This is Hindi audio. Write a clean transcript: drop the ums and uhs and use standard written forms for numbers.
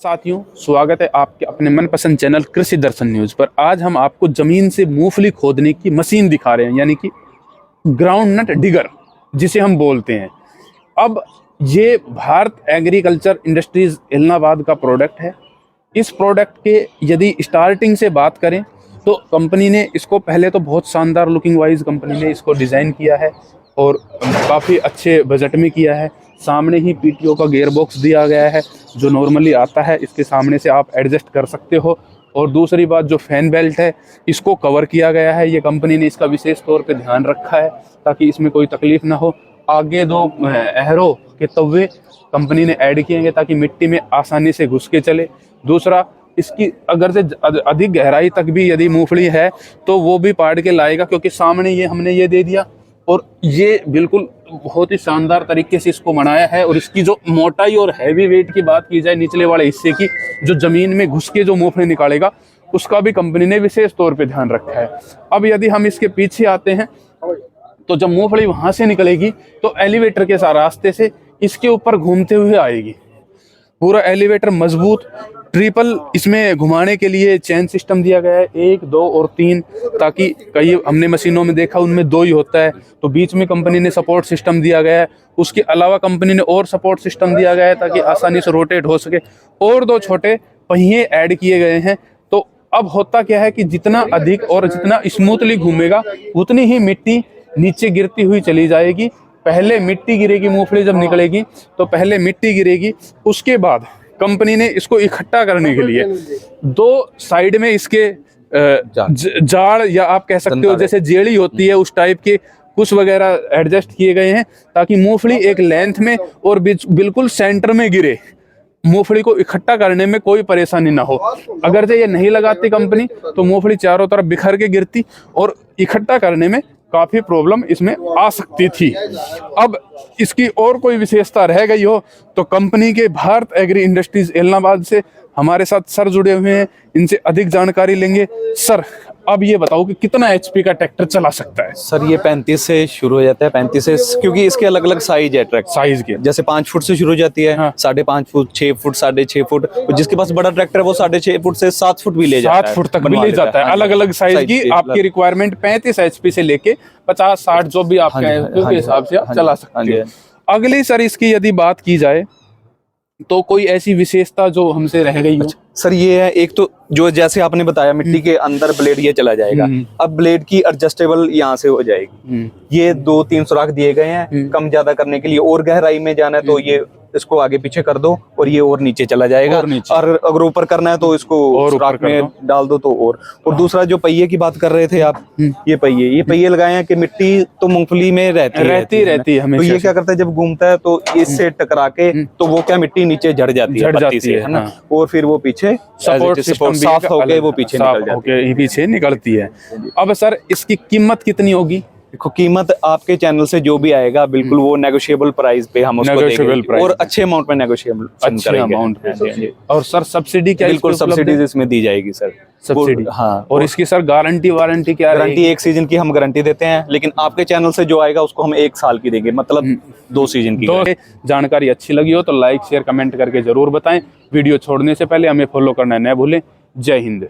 साथियों, स्वागत है आपके अपने मनपसंद चैनल कृषि दर्शन न्यूज़ पर। आज हम आपको ज़मीन से मूंगफली खोदने की मशीन दिखा रहे हैं, यानी कि ग्राउंड नट डिगर जिसे हम बोलते हैं। अब ये भारत एग्रीकल्चर इंडस्ट्रीज इलाहाबाद का प्रोडक्ट है। इस प्रोडक्ट के यदि स्टार्टिंग से बात करें तो कंपनी ने इसको पहले तो बहुत शानदार लुकिंग वाइज कंपनी ने इसको डिज़ाइन किया है और काफ़ी अच्छे बजट में किया है। सामने ही पीटीओ का गियर बॉक्स दिया गया है जो नॉर्मली आता है, इसके सामने से आप एडजस्ट कर सकते हो। और दूसरी बात, जो फैन बेल्ट है इसको कवर किया गया है। ये कंपनी ने इसका विशेष तौर पे ध्यान रखा है ताकि इसमें कोई तकलीफ ना हो। आगे दो एरो के तवे कंपनी ने ऐड किए हैं ताकि मिट्टी में आसानी से घुस के चले। दूसरा, इसकी अगर से अधिक गहराई तक भी यदि मूंगफली है तो वो भी पाड़ के लाएगा, क्योंकि सामने ये हमने ये दे दिया और ये बिल्कुल बहुत ही शानदार तरीके से इसको बनाया है। और इसकी जो मोटाई और हैवी वेट की बात की जाए निचले वाले हिस्से की, जो जमीन में घुस के जो मूंगफली निकालेगा उसका भी कंपनी ने विशेष तौर पे ध्यान रखा है। अब यदि हम इसके पीछे आते हैं तो जब मूंगफली वहां से निकलेगी तो एलिवेटर के रास्ते से इसके ऊपर घूमते हुए आएगी। पूरा एलिवेटर मजबूत ट्रिपल इसमें घुमाने के लिए चेन सिस्टम दिया गया है, 1, 2 और 3, ताकि कई हमने मशीनों में देखा उनमें 2 ही होता है, तो बीच में कंपनी ने सपोर्ट सिस्टम दिया गया है। उसके अलावा कंपनी ने और सपोर्ट सिस्टम दिया गया है ताकि आसानी से रोटेट हो सके, और 2 छोटे पहिए ऐड किए गए हैं। तो अब होता क्या है कि जितना अधिक और जितना स्मूथली घूमेगा उतनी ही मिट्टी नीचे गिरती हुई चली जाएगी। पहले मिट्टी गिरेगी, मूंगफली जब निकलेगी तो पहले मिट्टी गिरेगी, उसके बाद कंपनी ने इसको इकट्ठा करने के लिए 2 साइड में इसके जाड़ या आप कह सकते हो जैसे जेड़ी होती है उस टाइप के कुछ वगैरह एडजस्ट किए गए हैं ताकि मूंगफली एक लेंथ में और बिल्कुल सेंटर में गिरे। मूंगफली को इकट्ठा करने में कोई परेशानी ना हो। अगर से ये नहीं लगाती कंपनी तो मूंगफली चारों तरफ बिखर के गिरती और इकट्ठा करने में काफी प्रॉब्लम इसमें आ सकती थी। अब इसकी और कोई विशेषता रह गई हो तो कंपनी के भारत एग्री इंडस्ट्रीज इलाहाबाद से हमारे साथ सर जुड़े हुए हैं, इनसे अधिक जानकारी लेंगे। सर, अब ये बताओ कि कितना एचपी का ट्रैक्टर चला सकता है? सर ये 35 से शुरू हो जाता है, 35 से, क्योंकि इसके अलग अलग साइज है ट्रैक्टर साइज के, जैसे 5 फुट से शुरू हो जाती है, 5.5 फुट, 6 फुट, 6.5 फुट। जिसके पास बड़ा ट्रैक्टर है वो 6.5 फुट से 7 फुट भी ले जाता है, 7 फुट तक भी ले जाता है। अलग अलग साइज की आपकी रिक्वायरमेंट 35 एचपी से लेके 50-60 जो भी आपके हिसाब से आप चला सकते हैं। अगली सर इसकी यदि बात की जाए तो कोई ऐसी विशेषता जो हमसे रह गई हो? सर ये है, एक तो जो जैसे आपने बताया मिट्टी के अंदर ब्लेड ये चला जाएगा। अब ब्लेड की एडजस्टेबल यहाँ से हो जाएगी। ये 2-3 सुराख दिए गए हैं कम ज्यादा करने के लिए, और गहराई में जाना है तो ये इसको आगे पीछे कर दो और ये और नीचे चला जाएगा। और अगर ऊपर करना है तो इसको सुराख में डाल दो तो और दूसरा जो पहिए की बात कर रहे थे आप, ये पहिए लगाए हैं कि मिट्टी तो मूंगफली में रहती है हमेशा। तो ये क्या करता है, जब घूमता है तो इससे टकरा के तो वो क्या मिट्टी नीचे झड़ जाती है ना, और फिर वो पीछे सपोर्ट साफ होके वो पीछे निकलती है। अब सर इसकी कीमत कितनी होगी? देखो, कीमत आपके चैनल से जो भी आएगा बिल्कुल वो नेगोशिएबल प्राइस पे हम उसको देंगे, और अच्छे अमाउंट में नेगोशिएबल करेंगे। और सर सब्सिडी क्या? बिल्कुल सब्सिडीज इसमें दी जाएगी सर, सब्सिडी। हाँ। और इसकी सर गारंटी वारंटी क्या? गारंटी 1 सीजन की हम गारंटी देते हैं, लेकिन आपके चैनल से जो आएगा उसको हम 1 साल की देंगे, मतलब 2 सीजन की। तो जानकारी अच्छी लगी हो तो लाइक शेयर कमेंट करके जरूर बताएं। वीडियो छोड़ने से पहले हमें फॉलो करना न भूलें। जय हिंद।